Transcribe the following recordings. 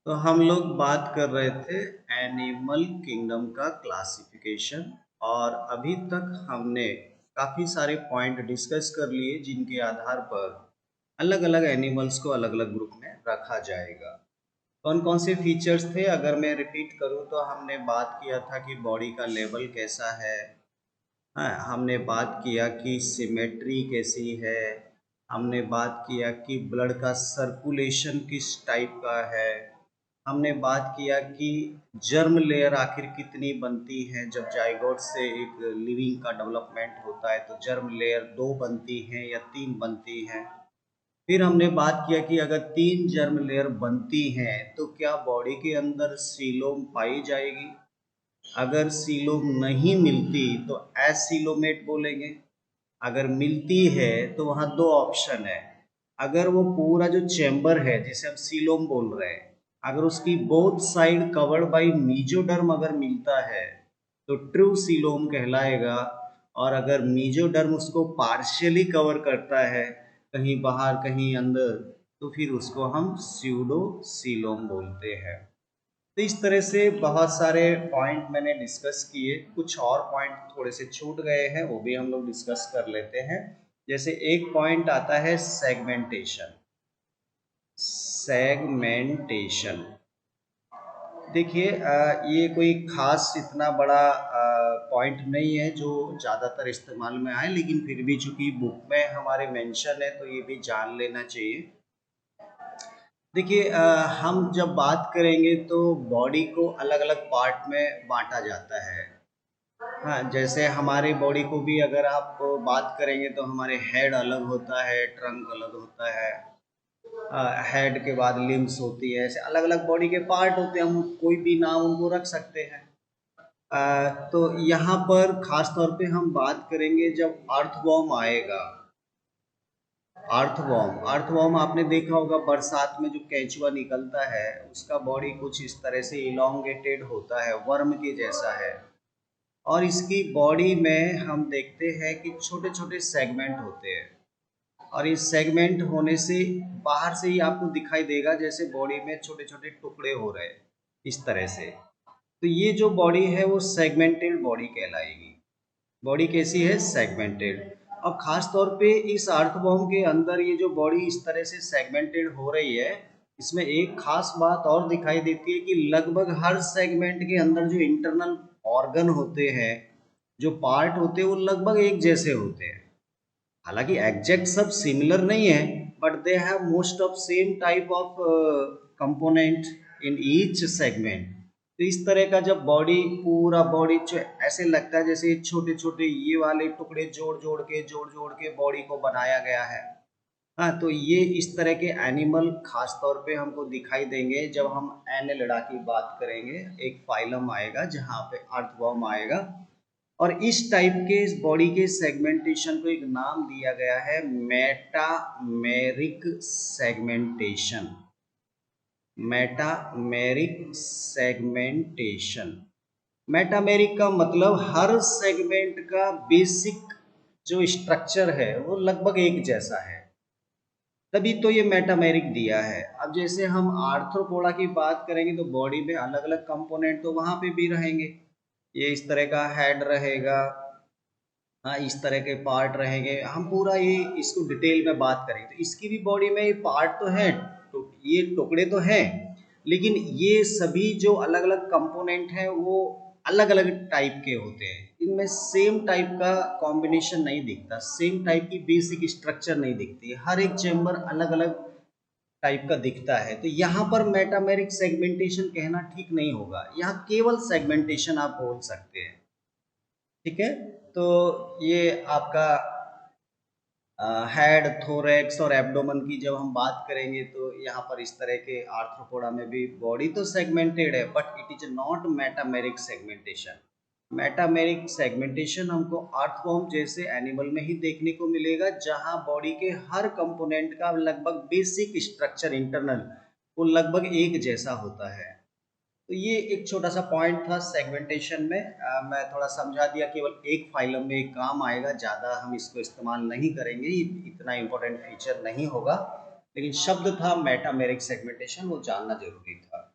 तो हम लोग बात कर रहे थे एनिमल किंगडम का क्लासिफिकेशन। और अभी तक हमने काफ़ी सारे पॉइंट डिस्कस कर लिए जिनके आधार पर अलग अलग एनिमल्स को अलग अलग ग्रुप में रखा जाएगा। कौन कौन से फीचर्स थे, अगर मैं रिपीट करूं तो हमने बात किया था कि बॉडी का लेवल कैसा है। हाँ, हमने बात किया कि सिमेट्री कैसी है। हमने बात किया कि ब्लड का सर्कुलेशन किस टाइप का है। हमने बात किया कि जर्म लेयर आखिर कितनी बनती है। जब जाइगोट से एक लिविंग का डेवलपमेंट होता है तो जर्म लेयर 2 बनती हैं या 3 बनती हैं। फिर हमने बात किया कि अगर 3 जर्म लेयर बनती हैं तो क्या बॉडी के अंदर सीलोम पाई जाएगी। अगर सीलोम नहीं मिलती तो एसिलोमेट बोलेंगे। अगर मिलती है तो वहाँ 2 ऑप्शन है। अगर वो पूरा जो चैम्बर है जिसे हम सीलोम बोल रहे हैं, अगर उसकी both side covered by mesoderm अगर मिलता है तो ट्रू सीलोम कहलाएगा। और अगर मीजोडर्म उसको पार्शियली कवर करता है, कहीं बाहर कहीं अंदर, तो फिर उसको हम स्यूडो सीलोम बोलते हैं। तो इस तरह से बहुत सारे पॉइंट मैंने डिस्कस किए। कुछ और पॉइंट थोड़े से छूट गए हैं, वो भी हम लोग डिस्कस कर लेते हैं। जैसे एक पॉइंट आता है सेगमेंटेशन। सेगमेंटेशन देखिए, ये कोई खास इतना बड़ा पॉइंट नहीं है जो ज़्यादातर इस्तेमाल में आए, लेकिन फिर भी चूंकि बुक में हमारे मेंशन है तो ये भी जान लेना चाहिए। देखिए, हम जब बात करेंगे तो बॉडी को अलग अलग पार्ट में बांटा जाता है। हाँ, जैसे हमारे बॉडी को भी अगर आप बात करेंगे तो हमारे हेड अलग होता है, ट्रंक अलग होता है। हेड के बाद लिम्स होती है, ऐसे अलग अलग बॉडी के पार्ट होते हैं, हम कोई भी नाम उनको रख सकते हैं। तो यहाँ पर खास तौर पे हम बात करेंगे जब अर्थवॉर्म आएगा। अर्थवॉर्म अर्थवॉर्म आपने देखा होगा, बरसात में जो केंचुआ निकलता है उसका बॉडी कुछ इस तरह से इलोंगेटेड होता है, वर्म के जैसा है। और इसकी बॉडी में हम देखते हैं कि छोटे छोटे सेगमेंट होते हैं। और इस सेगमेंट होने से बाहर से ही आपको दिखाई देगा जैसे बॉडी में छोटे छोटे टुकड़े हो रहे हैं, इस तरह से। तो ये जो बॉडी है वो सेगमेंटेड बॉडी कहलाएगी। बॉडी कैसी है? सेगमेंटेड। और खास तौर पे इस अर्थवॉर्म के अंदर ये जो बॉडी इस तरह से सेगमेंटेड हो रही है, इसमें एक खास बात और दिखाई देती है कि लगभग हर सेगमेंट के अंदर जो इंटरनल ऑर्गन होते हैं, जो पार्ट होते हैं, वो लगभग एक जैसे होते हैं। हालांकि एग्जैक्ट सब सिमिलर नहीं है, but they have most of same type of component in each segment. तो इस तरह का जब बॉडी, पूरा बॉडी ऐसे लगता है जैसे छोटे छोटे ये वाले टुकड़े जोड़ जोड़ के बॉडी को बनाया गया है। हाँ, तो ये इस तरह के एनिमल खास तौर पे हमको दिखाई देंगे जब हम एनेलिडा की बात करेंगे। एक फाइलम आएगा जहाँ पे अर्थवर्म आएगा। और इस टाइप के इस बॉडी के सेगमेंटेशन को एक नाम दिया गया है metameric segmentation. Metameric segmentation. Metameric का मतलब हर सेगमेंट का बेसिक जो स्ट्रक्चर है वो लगभग एक जैसा है, तभी तो ये मेटामेरिक दिया है। अब जैसे हम आर्थ्रोपोडा की बात करेंगे तो बॉडी में अलग अलग कंपोनेंट तो वहां पे भी रहेंगे। ये इस तरह का हेड रहेगा, हाँ, इस तरह के पार्ट रहेंगे। हम पूरा ये इसको डिटेल में बात करेंगे तो इसकी भी बॉडी में ये पार्ट तो है, तो ये टुकड़े तो हैं, लेकिन ये सभी जो अलग अलग कंपोनेंट हैं वो अलग अलग टाइप के होते हैं। इनमें सेम टाइप का कॉम्बिनेशन नहीं दिखता, सेम टाइप की बेसिक स्ट्रक्चर नहीं दिखती, हर एक चेम्बर अलग अलग टाइप का दिखता है। तो यहाँ पर मेटामेरिक सेगमेंटेशन कहना ठीक नहीं होगा, यहाँ केवल सेगमेंटेशन आप बोल सकते हैं। ठीक है, तो ये आपका हेड, थोरैक्स और एब्डोमेन की जब हम बात करेंगे तो यहाँ पर इस तरह के आर्थ्रोपोडा में भी बॉडी तो सेगमेंटेड है, but it is not metameric segmentation. Metameric segmentation हमको अर्थवॉर्म जैसे एनिमल में ही देखने को मिलेगा, जहाँ बॉडी के हर कंपोनेंट का लगभग बेसिक स्ट्रक्चर इंटरनल वो लगभग एक जैसा होता है। तो ये एक छोटा सा पॉइंट था सेगमेंटेशन में। मैं थोड़ा समझा दिया, केवल एक फाइलम में एक काम आएगा, ज़्यादा हम इसको इस्तेमाल नहीं करेंगे, ये इतना इम्पोर्टेंट फीचर नहीं होगा। लेकिन शब्द था मेटामेरिक सेगमेंटेशन, वो जानना जरूरी था।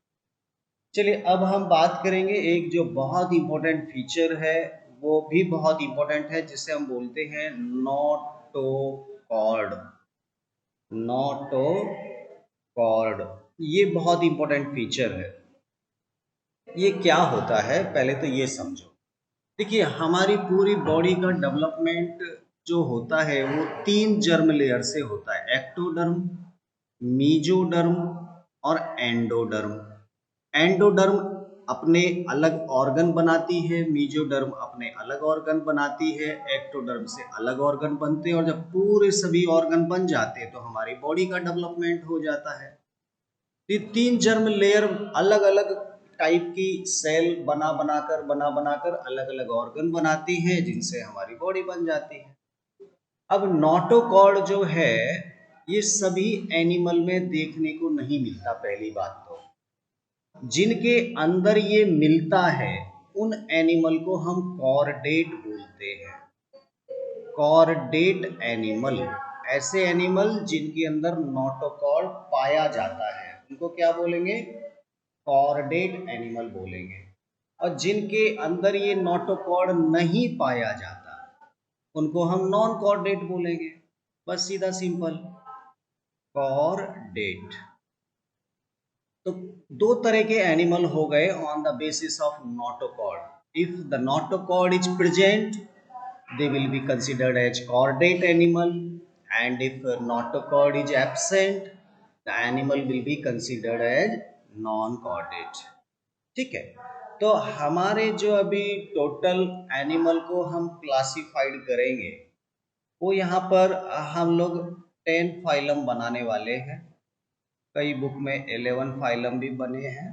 चलिए अब हम बात करेंगे एक जो बहुत इंपॉर्टेंट फीचर है, वो भी बहुत इंपॉर्टेंट है, जिसे हम बोलते हैं नोटोकॉर्ड। नोटोकॉर्ड ये बहुत इंपॉर्टेंट फीचर है। ये क्या होता है पहले तो ये समझो। देखिए हमारी पूरी बॉडी का डेवलपमेंट जो होता है वो 3 जर्म लेयर से होता है, एक्टोडर्म, मीजोडर्म और एंडोडर्म। एंडोडर्म अपने अलग ऑर्गन बनाती है, मीजोडर्म अपने अलग ऑर्गन बनाती है, एक्टोडर्म से अलग ऑर्गन बनते हैं, और जब पूरे सभी ऑर्गन बन जाते हैं तो हमारी बॉडी का डेवलपमेंट हो जाता है। ये 3 जर्म लेयर अलग अलग टाइप की सेल बना बनाकर अलग अलग ऑर्गन बनाती हैं, जिनसे हमारी बॉडी बन जाती है। अब नोटोकॉर्ड जो है ये सभी एनिमल में देखने को नहीं मिलता। पहली बात तो जिनके अंदर ये मिलता है उन एनिमल को हम कॉर्डेट बोलते हैं। कॉर्डेट एनिमल, ऐसे एनिमल जिनके अंदर नोटोकॉर्ड पाया जाता है उनको क्या बोलेंगे? कॉर्डेट एनिमल बोलेंगे। और जिनके अंदर ये नोटोकॉर्ड नहीं पाया जाता उनको हम नॉन कॉर्डेट बोलेंगे। बस सीधा सिंपल। कॉर्डेट तो दो तरह के एनिमल हो गए on the basis of notochord. If the notochord is present they will be considered as chordate animal, and if notochord is absent the animal will be considered as non chordate। ठीक है, तो हमारे जो अभी total animal को हम classified करेंगे वो यहाँ पर हम लोग 10 फाइलम बनाने वाले हैं। कई बुक में 11 फाइलम भी बने हैं।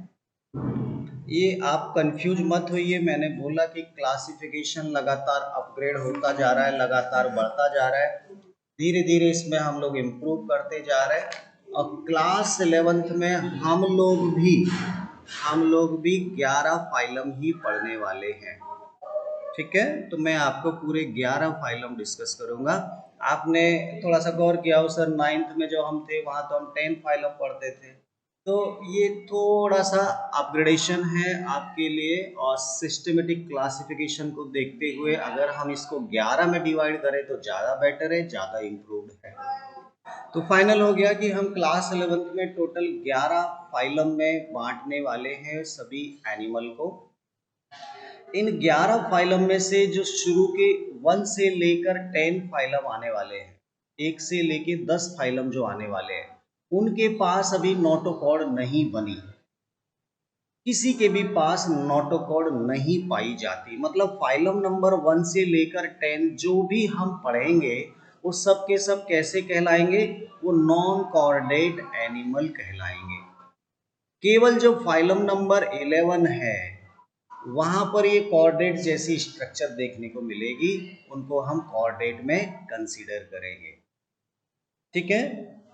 ये आप कंफ्यूज मत होइए, मैंने बोला कि क्लासिफिकेशन लगातार अपग्रेड होता जा रहा है, लगातार बढ़ता जा रहा है, धीरे धीरे इसमें हम लोग इम्प्रूव करते जा रहे हैं। और क्लास 11th में हम लोग भी 11 फाइलम ही पढ़ने वाले हैं। ठीक है, तो मैं आपको पूरे 11 फाइलम डिस्कस करूंगा। आपने थोड़ा सा गौर किया हो सर, 9th में जो हम थे वहाँ तो हम 10 फाइलम पढ़ते थे, तो ये थोड़ा सा अपग्रेडेशन है आपके लिए। और सिस्टमेटिक क्लासिफिकेशन को देखते हुए अगर हम इसको 11 में डिवाइड करें तो ज़्यादा बेटर है, ज़्यादा इम्प्रूव्ड है। तो फाइनल हो गया कि हम क्लास 11th में टोटल 11 फाइलम में बांटने वाले हैं सभी एनिमल को। इन 11 फाइलम में से जो शुरू के 1 से लेकर 10 फाइलम आने वाले हैं, 1 से लेके 10 फाइलम जो आने वाले हैं, उनके पास अभी नोटोकॉर्ड नहीं बनी। किसी के भी पास नोटोकॉर्ड नहीं पाई जाती। मतलब फाइलम नंबर 1 से लेकर 10 जो भी हम पढ़ेंगे वो सब के सब कैसे कहलाएंगे? वो नॉन कॉर्डेट एनिमल कहलाएंगे। केवल जो फाइलम नंबर 11 है वहां पर ये कॉर्डेट जैसी स्ट्रक्चर देखने को मिलेगी, उनको हम कॉर्डेट में कंसीडर करेंगे। ठीक है,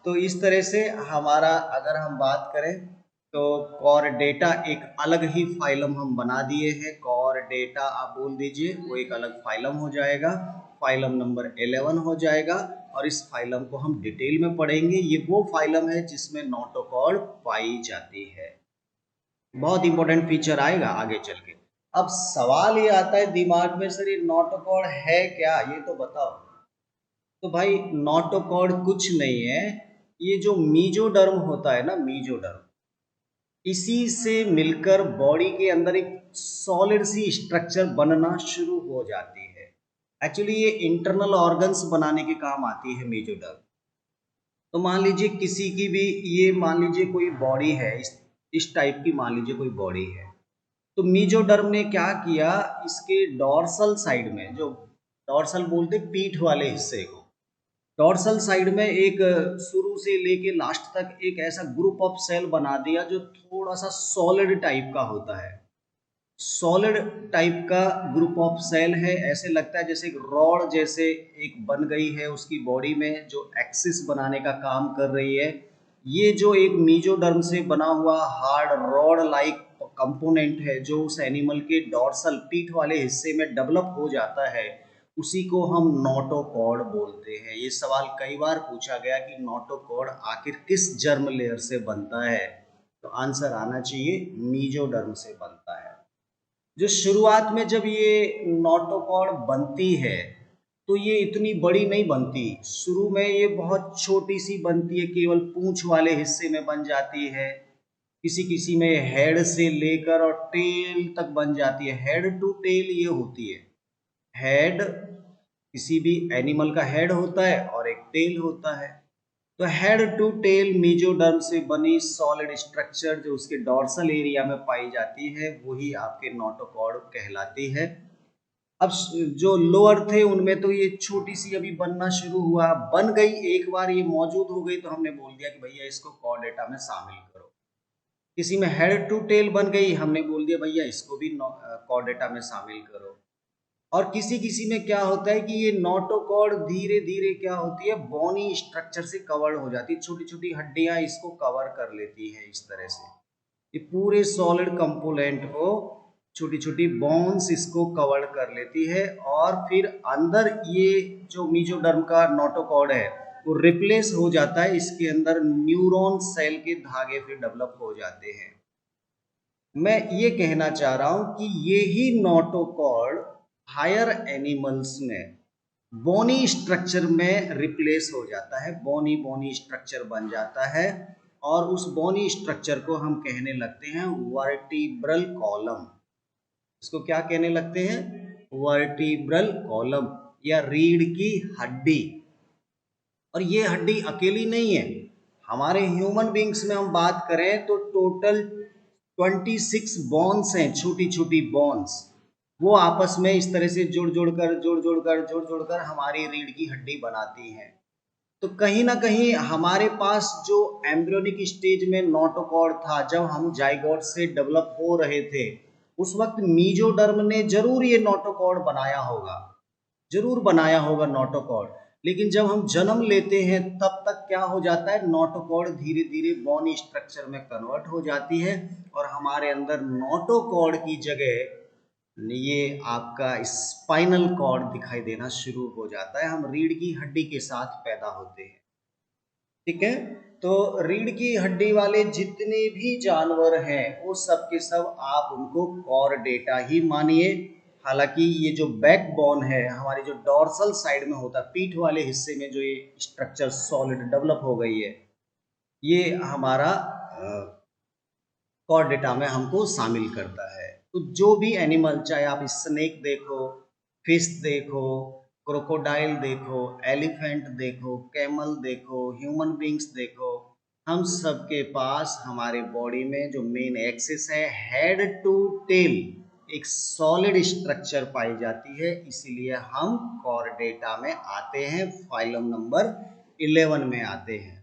तो इस तरह से हमारा अगर हम बात करें तो कॉर्डेटा एक अलग ही फाइलम हम बना दिए हैं। कॉर्डेटा आप बोल दीजिए, वो एक अलग फाइलम हो जाएगा, फाइलम नंबर 11 हो जाएगा। और इस फाइलम को हम डिटेल में पढ़ेंगे। ये वो फाइलम है जिसमें नोटोकॉर्ड पाई जाती है। बहुत इंपॉर्टेंट फीचर आएगा आगे चल के। अब सवाल ये आता है दिमाग में, सर ये नोटोकॉर्ड है क्या, ये तो बताओ। तो भाई नोटोकॉर्ड कुछ नहीं है, ये जो मीजोडर्म होता है ना, मीजोडर्म, इसी से मिलकर बॉडी के अंदर एक सॉलिड सी स्ट्रक्चर बनना शुरू हो जाती है। एक्चुअली ये इंटरनल ऑर्गन्स बनाने के काम आती है मीजोडर्म। तो मान लीजिए किसी की भी, ये मान लीजिए कोई बॉडी है, इस टाइप की मान लीजिए कोई बॉडी है, तो मीजोडर्म ने क्या किया, इसके डॉर्सल साइड में, जो डॉर्सल बोलते पीठ वाले हिस्से को, डॉर्सल साइड में एक शुरू से लेके लास्ट तक एक ऐसा ग्रुप ऑफ सेल बना दिया जो थोड़ा सा सॉलिड टाइप का होता है। सॉलिड टाइप का ग्रुप ऑफ सेल है, ऐसे लगता है जैसे एक रॉड जैसे एक बन गई है उसकी बॉडी में, जो एक्सिस बनाने का काम कर रही है। ये जो एक मीजोडर्म से बना हुआ हार्ड रॉड लाइक कंपोनेंट है जो उस एनिमल के डॉर्सल पीठ वाले हिस्से में डेवलप हो जाता है, उसी को हम नोटोकॉर्ड बोलते हैं। ये सवाल कई बार पूछा गया कि नोटोकॉर्ड आखिर किस जर्म लेयर से बनता है। तो आंसर आना चाहिए मीजोडर्म से बनता है। जो शुरुआत में जब ये नोटोकॉर्ड बनती है तो ये इतनी बड़ी नहीं बनती, शुरू में ये बहुत छोटी सी बनती है, केवल पूंछ वाले हिस्से में बन जाती है। किसी किसी में हेड से लेकर और टेल तक बन जाती है, हेड टू टेल ये होती है। हेड किसी भी एनिमल का हेड होता है और एक टेल होता है। तो हेड टू टेल मीजोडर्म से बनी सॉलिड स्ट्रक्चर जो उसके डॉर्सल एरिया में पाई जाती है वही आपके नोटोकॉर्ड कहलाती है। अब जो लोअर थे उनमें तो ये छोटी सी अभी बनना शुरू हुआ, बन गई, एक बार ये मौजूद हो गई तो हमने बोल दिया कि भैया इसको कॉर्डेटा में शामिल करो। किसी में हेड टू टेल बन गई, हमने बोल दिया भैया इसको भी कॉर्डेटा में शामिल करो। और किसी किसी में क्या होता है कि ये नोटोकॉर्ड धीरे धीरे क्या होती है, बोनी स्ट्रक्चर से कवर्ड हो जाती है, छोटी छोटी हड्डियां इसको कवर कर लेती है। इस तरह से ये पूरे सॉलिड कंपोनेंट को छोटी छोटी बोन्स इसको कवर कर लेती है। और फिर अंदर ये जो मीजोडर्म का नोटोकॉर्ड है वो रिप्लेस हो जाता है, इसके अंदर न्यूरॉन सेल के धागे फिर डेवलप हो जाते हैं। मैं ये कहना चाह रहा हूं कि ये ही नोटोकॉर्ड हायर एनिमल्स में बोनी स्ट्रक्चर में रिप्लेस हो जाता है, बोनी बोनी स्ट्रक्चर बन जाता है। और उस बोनी स्ट्रक्चर को हम कहने लगते हैं वर्टिब्रल कॉलम। इसको क्या कहने लगते हैं, वर्टिब्रल कॉलम या रीढ़ की हड्डी। और ये हड्डी अकेली नहीं है, हमारे ह्यूमन बींग्स में हम बात करें तो टोटल 26 बोन्स हैं, छोटी छोटी बोन्स। वो आपस में इस तरह से जुड़ जोड़ कर हमारी रीढ़ की हड्डी बनाती हैं। तो कहीं ना कहीं हमारे पास जो एम्ब्रियोनिक स्टेज में नोटोकॉर्ड था, जब हम जाइगोट से डेवलप हो रहे थे, उस वक्त मीजोडर्म ने जरूर ये नोटोकॉर्ड बनाया होगा, जरूर बनाया होगा नोटोकॉर्ड। लेकिन जब हम जन्म लेते हैं तब तक क्या हो जाता है, नोटोकॉर्ड धीरे धीरे बोनी स्ट्रक्चर में कन्वर्ट हो जाती है और हमारे अंदर नोटोकॉर्ड की जगह ये आपका स्पाइनल कॉर्ड दिखाई देना शुरू हो जाता है। हम रीढ़ की हड्डी के साथ पैदा होते हैं, ठीक है। तो रीढ़ की हड्डी वाले जितने भी जानवर हैं वो सब के सब आप उनको कॉर्डेटा ही मानिए। हालांकि ये जो बैकबोन है हमारी, जो डॉर्सल साइड में होता है, पीठ वाले हिस्से में जो ये स्ट्रक्चर सॉलिड डेवलप हो गई है, ये हमारा कॉर्डेटा में हमको शामिल करता है। तो जो भी एनिमल, चाहे आप स्नेक देखो, फिश देखो, क्रोकोडाइल देखो, एलिफेंट देखो, कैमल देखो, ह्यूमन बींग्स देखो, हम सबके पास हमारे बॉडी में जो मेन एक्सिस है हेड टू टेल एक सॉलिड स्ट्रक्चर पाई जाती है, इसीलिए हम कॉर्डेटा में आते हैं, फाइलम नंबर 11 में आते हैं।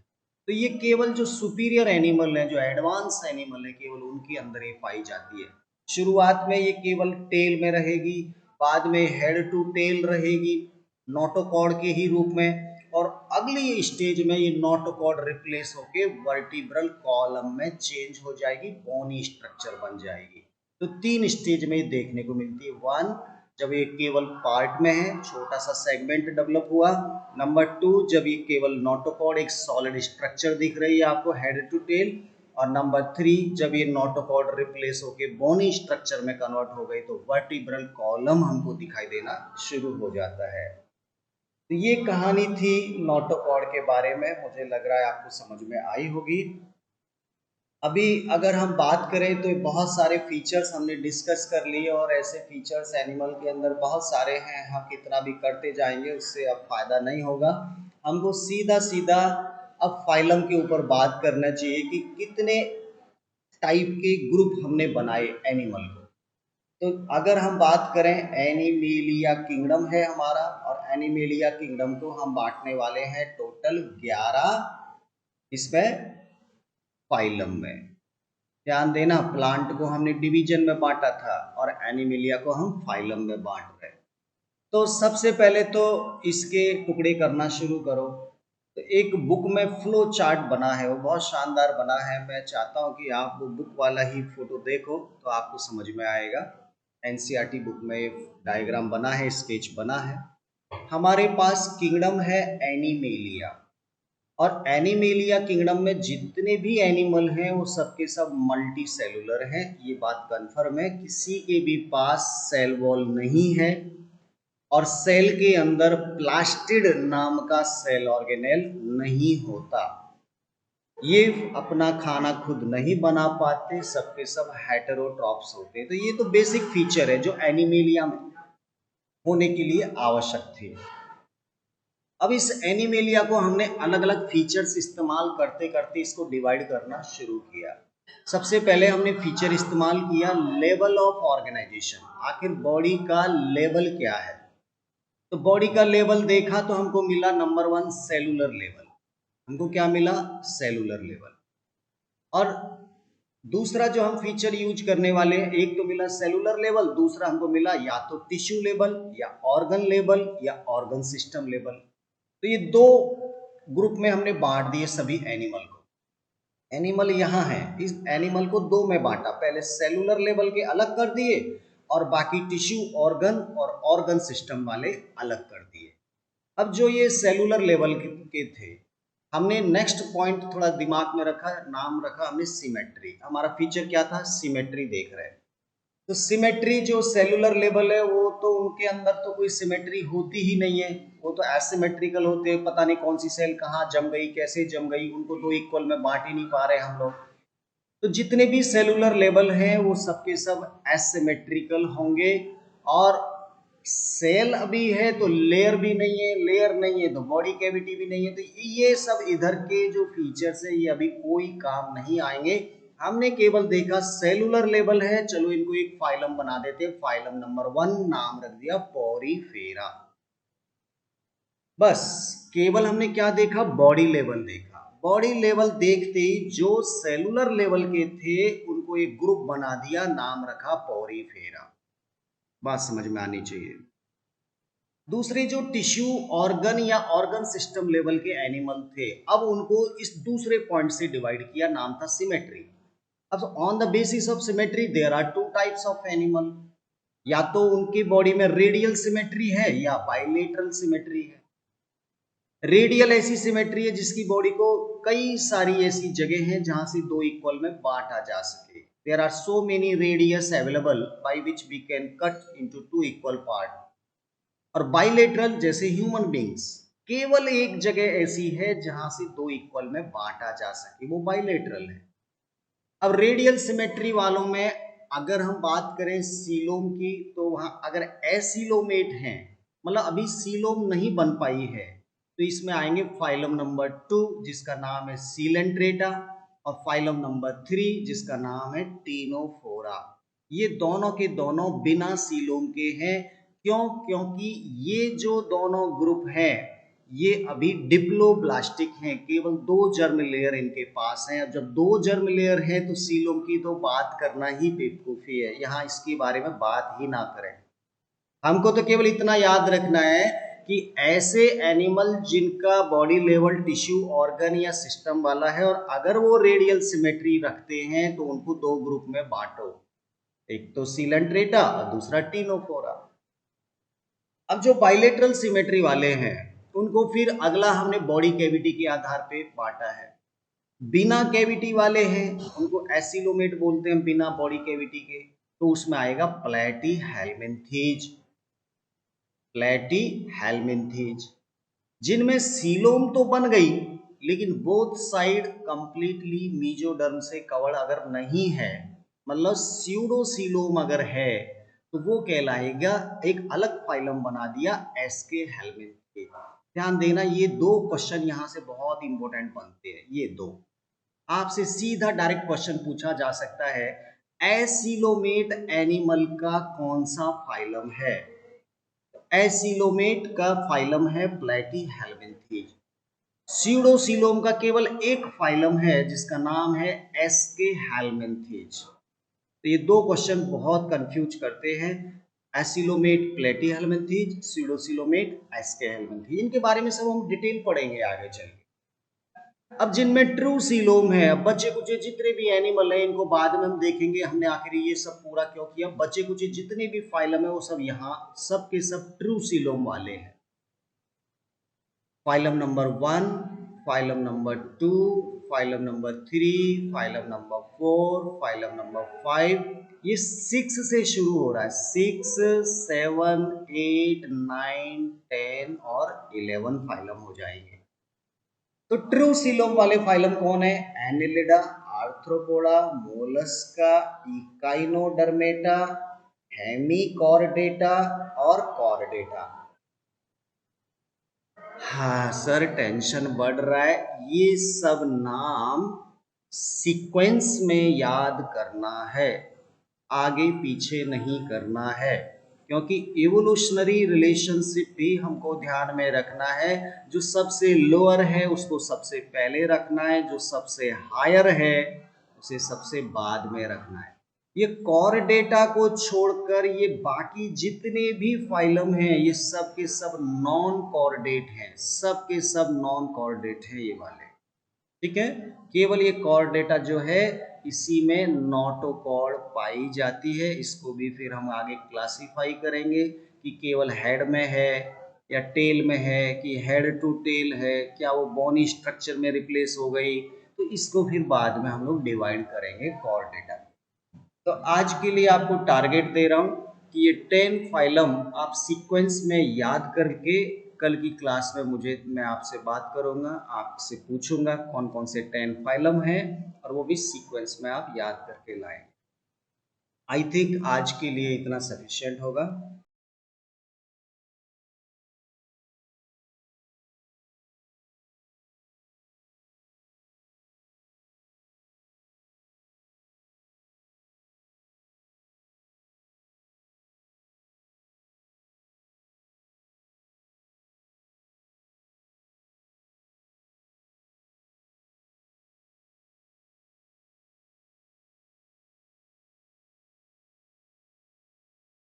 तो ये केवल जो सुपीरियर एनिमल है, जो एडवांस एनिमल है, केवल उनके अंदर ये पाई जाती है। शुरुआत में ये केवल टेल में रहेगी, बाद में हेड टू टेल रहेगी नोटोकॉर्ड के ही रूप में, और अगली स्टेज में ये नोटोकॉर्ड रिप्लेस होके वर्टिब्रल कॉलम में चेंज हो जाएगी, बोनी स्ट्रक्चर बन जाएगी। तो 3 स्टेज में देखने को मिलती है। 1, जब ये केवल पार्ट में है, छोटा सा सेगमेंट डेवलप हुआ। नंबर 2, जब ये केवल नोटोकॉर्ड एक सॉलिड स्ट्रक्चर दिख रही है आपको हेड टू टेल। और नंबर 3, जब ये नोटोकॉर्ड रिप्लेस होके बोनी स्ट्रक्चर में कन्वर्ट हो गई तो वर्टिब्रल कॉलम हमको दिखाई देना शुरू हो जाता है। तो ये कहानी थी नोटोकॉर्ड के बारे में, मुझे लग रहा है आपको समझ में आई होगी। अभी अगर हम बात करें तो बहुत सारे फीचर्स हमने डिस्कस कर लिए, और ऐसे फीचर्स एनिमल के अंदर बहुत सारे हैं, हम कितना भी करते जाएंगे उससे अब फायदा नहीं होगा। हमको सीधा सीधा अब फाइलम के ऊपर बात करना चाहिए कि कितने टाइप के ग्रुप हमने बनाए एनिमल को। तो अगर हम बात करें, एनिमेलिया किंगडम है हमारा, और एनिमेलिया किंगडम को हम बांटने वाले हैं टोटल 11 इसमें फाइलम में। ध्यान देना, प्लांट को हमने डिवीजन में बांटा था और एनिमेलिया को हम फाइलम में बांट रहे। तो सबसे पहले तो इसके टुकड़े करना शुरू करो। तो एक बुक में फ्लो चार्ट बना है, वो बहुत शानदार बना है, मैं चाहता हूँ कि आप वो बुक वाला ही फोटो देखो तो आपको समझ में आएगा। एनसीईआरटी बुक में डायग्राम बना है, स्केच बना है। हमारे पास किंगडम है एनिमेलिया, और एनिमेलिया किंगडम में जितने भी एनिमल हैं वो सबके सब मल्टी सेलुलर हैं, ये बात कन्फर्म है। किसी के भी पास सेल वॉल नहीं है और सेल के अंदर प्लास्टिड नाम का सेल ऑर्गेनेल नहीं होता। ये अपना खाना खुद नहीं बना पाते, सबके सब हेटेरोट्रॉप्स होते हैं। तो ये तो बेसिक फीचर है जो एनिमेलिया में होने के लिए आवश्यक थे। अब इस एनिमेलिया को हमने अलग अलग फीचर्स इस्तेमाल करते करते इसको डिवाइड करना शुरू किया। सबसे पहले हमने फीचर इस्तेमाल किया लेवल ऑफ ऑर्गेनाइजेशन, आखिर बॉडी का लेवल क्या है। तो बॉडी का लेवल देखा तो हमको मिला नंबर 1 सेलुलर लेवल, हमको क्या मिला, सेलुलर लेवल। और दूसरा जो हम फीचर यूज करने वाले हैं, एक तो मिला सेलुलर लेवल, दूसरा हमको मिला या तो टिश्यू लेवल या ऑर्गन लेवल या ऑर्गन सिस्टम लेवल। तो ये दो ग्रुप में हमने बांट दिए सभी एनिमल को। एनिमल यहाँ है, इस एनिमल को दो में बांटा, पहले सेलुलर लेवल के अलग कर दिए और बाकी टिश्यू ऑर्गन और ऑर्गन सिस्टम वाले अलग कर दिए। अब जो ये सेलुलर लेवल के थे, हमने नेक्स्ट पॉइंट थोड़ा दिमाग में रखा, नाम रखा हमने सिमेट्री। हमारा फीचर क्या था, सिमेट्री देख रहे हैं। तो सिमेट्री जो सेलुलर लेवल है वो तो उनके अंदर तो कोई सिमेट्री होती ही नहीं है, वो तो एसिमेट्रिकल होते हैं, पता नहीं कौन सी सेल कहाँ जम गई, कैसे जम गई, उनको दो इक्वल में बांट ही नहीं पा रहे हम लोग। तो जितने भी सेलुलर लेवल हैं वो सबके सब एसिमेट्रिकल होंगे। और सेल अभी है तो लेयर भी नहीं है, लेयर नहीं है तो बॉडी कैविटी भी नहीं है, तो ये सब इधर के जो फीचर्स है ये अभी कोई काम नहीं आएंगे। हमने केवल देखा सेलुलर लेवल है, चलो इनको एक फाइलम बना देते हैं। फाइलम नंबर 1 नाम रख दिया पोरीफेरा। बस केवल हमने क्या देखा, बॉडी लेवल देखा। बॉडी लेवल देखते ही जो सेलुलर लेवल के थे उनको एक ग्रुप बना दिया, नाम रखा पोरीफेरा। बात समझ में आनी चाहिए। दूसरे जो टिश्यू ऑर्गन या ऑर्गन सिस्टम लेवल के एनिमल थे, अब उनको इस दूसरे पॉइंट से डिवाइड किया, नाम था सिमेट्री। अब on the basis of symmetry there are two types of animal, या तो उनकी बॉडी में रेडियल सिमेट्री है या बाइलेटरल सिमेट्री है। रेडियल ऐसी सिमेट्री है जिसकी बॉडी को कई सारी ऐसी जगह हैं जहां से दो इक्वल में बांटा जा सके। There are so many radius available by which we can cut into two equal part. और बाइलेटरल जैसे ह्यूमन बींग्स, केवल एक जगह ऐसी है जहां से दो इक्वल में बांटा जा सके, वो बाइलेटरल है। अब रेडियल सिमेट्री वालों में अगर हम बात करें सीलोम की, तो वहां अगर एसीलोमेट हैं, मतलब अभी सीलोम नहीं बन पाई है, तो इसमें आएंगे फाइलम नंबर 2 जिसका नाम है सीलेंट्रेटा, और फाइलम नंबर 3 जिसका नाम है टीनोफोरा। ये दोनों के दोनों बिना सीलोम के हैं। क्यों? क्योंकि ये जो दोनों ग्रुप हैं ये अभी डिप्लोब्लास्टिक हैं, केवल दो जर्म लेयर इनके पास हैं। अब जब दो जर्म लेयर हैं तो सीलोम की तो बात करना ही बेवकूफी है, यहाँ इसके बारे में बात ही ना करें। हमको तो केवल इतना याद रखना है कि ऐसे एनिमल जिनका बॉडी लेवल टिश्यू ऑर्गन या सिस्टम वाला है और अगर वो रेडियल सिमेट्री रखते हैं तो उनको दो ग्रुप में बांटो, एक तो सीलेंट्रेटा और दूसरा टीनोफोरा। अब जो बाइलेटरल सिमेट्री वाले हैं उनको फिर अगला हमने बॉडी कैविटी के आधार पे बांटा है। बिना कैविटी वाले हैं उनको एसिलोमेट बोलते हैं, बिना बॉडी कैविटी के, तो उसमें आएगा प्लेटीहेल्मिन्थेज। प्लेटीहेल्मिन्थेज जिनमें सीलोम तो बन गई लेकिन बोथ साइड कंप्लीटली मीजोडर्म से कवर्ड अगर नहीं है, मतलब स्यूडोसीलोम अगर है, तो वो कहलाएगा, एक अलग फाइलम बना दिया एस्के हेल्मिन्थे। ध्यान देना ये दो क्वेश्चन यहाँ से बहुत इंपॉर्टेंट बनते हैं। ये दो आपसे सीधा डायरेक्ट क्वेश्चन पूछा जा सकता है, एसिलोमेट एनिमल का कौन सा फाइलम है? एसिलोमेट का फाइलम है प्लेटीहेल्मिन्थेज। स्यूडोसीलोम का केवल एक फाइलम है जिसका नाम है एस्के हेल्मिन्थेज। तो ये दो क्वेश्चन बहुत कंफ्यूज करते हैं, एसिलोमेट प्लेटीहेल्मिन्थेज, स्यूडोसीलोमेट एस्के हेल्मिन्थेज। इनके बारे में सब हम डिटेल पढ़ेंगे आगे चल। अब जिनमें ट्रू सीलोम है, बचे कुचे जितने भी एनिमल है इनको बाद में हम देखेंगे, हमने आखिर ये सब पूरा क्यों किया। बचे कुचे जितने भी फाइलम है वो सब यहाँ सब के सब ट्रू सीलोम वाले हैं। Phylum number 1, phylum number 2, phylum number 3, phylum number 4, phylum number 5। ये 6 से शुरू हो रहा है। 6, 7, 8, 9, 10 और 11 फाइलम हो जाएंगे। तो ट्रू सीलोम वाले फाइलम कौन है? Annelida, arthropoda, Mollusca, Echinodermata, Hemichordata और कॉर्डेटा। हाँ सर, टेंशन बढ़ रहा है। ये सब नाम सीक्वेंस में याद करना है, आगे पीछे नहीं करना है, क्योंकि इवोल्यूशनरी रिलेशनशिप भी हमको ध्यान में रखना है। जो सबसे लोअर है उसको सबसे पहले रखना है, जो सबसे हायर है उसे सबसे बाद में रखना है। ये कॉर डेटा को छोड़कर ये बाकी जितने भी फाइलम हैं ये सब के सब नॉन कॉर्डेट हैं, सब के सब नॉन कॉर्डेट हैं ये वाले। ठीक है, केवल ये कॉर्ड डेटा जो है इसी में नोटोकॉर्ड पाई जाती है। इसको भी फिर हम आगे क्लासिफाई करेंगे कि केवल हेड में है या टेल में है, कि हेड टू टेल है, क्या वो बोनी स्ट्रक्चर में रिप्लेस हो गई। तो इसको फिर बाद में हम लोग डिवाइड करेंगे कॉर्ड डेटा। तो आज के लिए आपको टारगेट दे रहा हूँ कि ये 10 फाइलम आप सीक्वेंस में याद करके कल की क्लास में मैं आपसे बात करूँगा, आपसे पूछूंगा कौन कौन से 10 फाइलम हैं और वो भी सीक्वेंस में आप याद करके लाएं। आई थिंक आज के लिए इतना सफिशिएंट होगा।